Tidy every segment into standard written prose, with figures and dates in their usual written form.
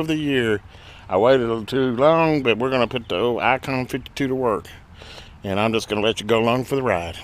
of the year. I waited a little too long, but we're going to put the old Ikon 52 to work. And I'm just going to let you go along for the ride.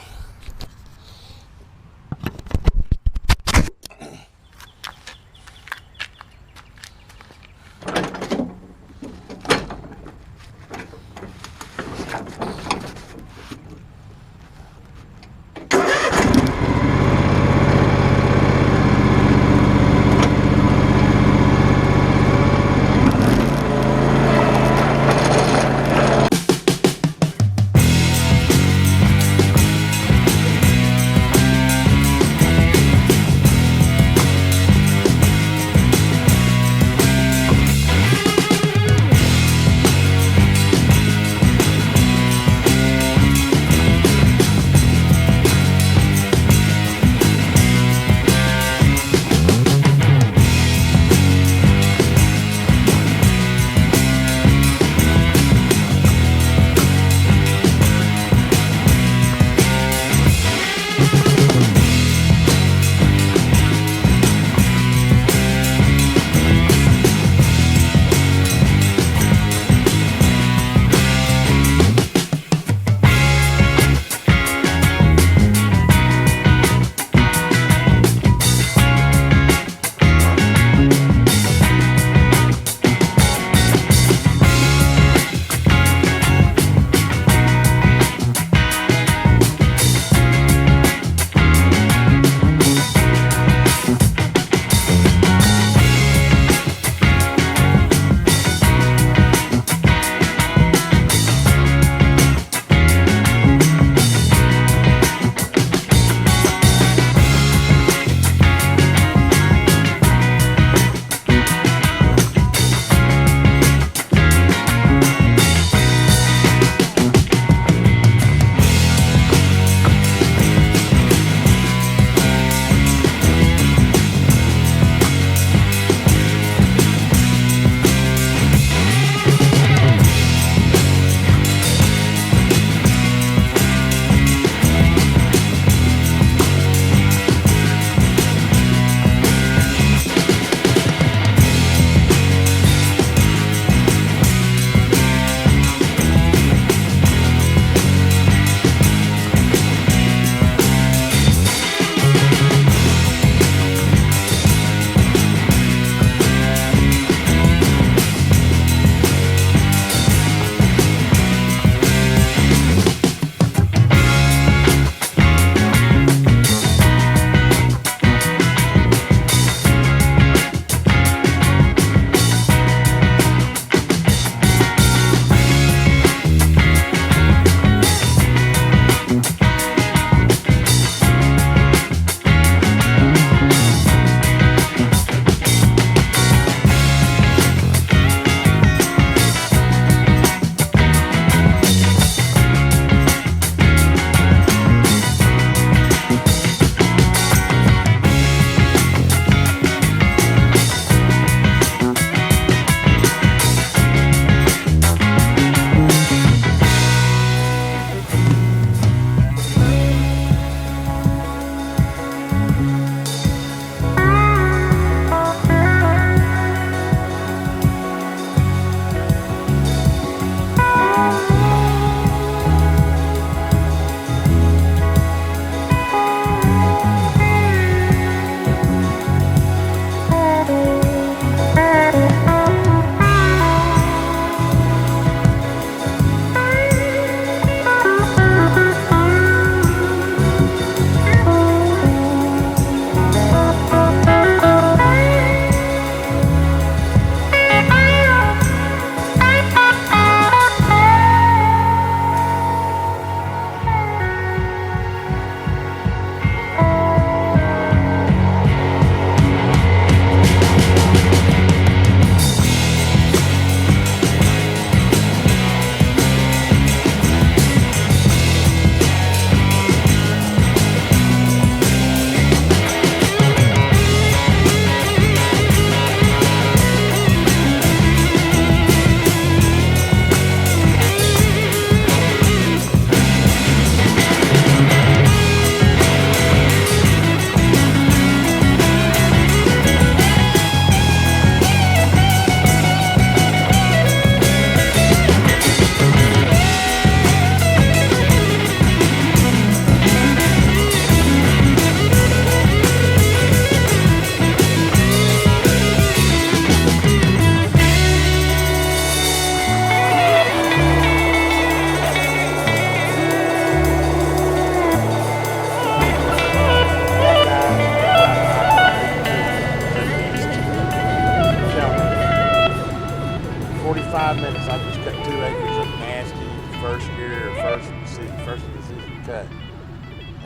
first of the season cut.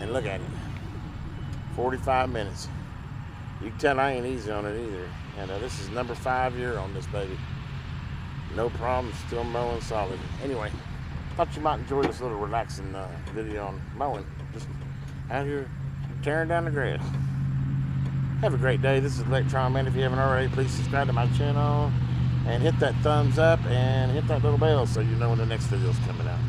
And look at it. 45 minutes. You can tell I ain't easy on it either. And this is number 5 year on this baby. No problem, still mowing solid. Anyway, thought you might enjoy this little relaxing video on mowing. Just out here tearing down the grass. Have a great day. This is Electron Man. If you haven't already, please subscribe to my channel and hit that thumbs up and hit that little bell so you know when the next video is coming out.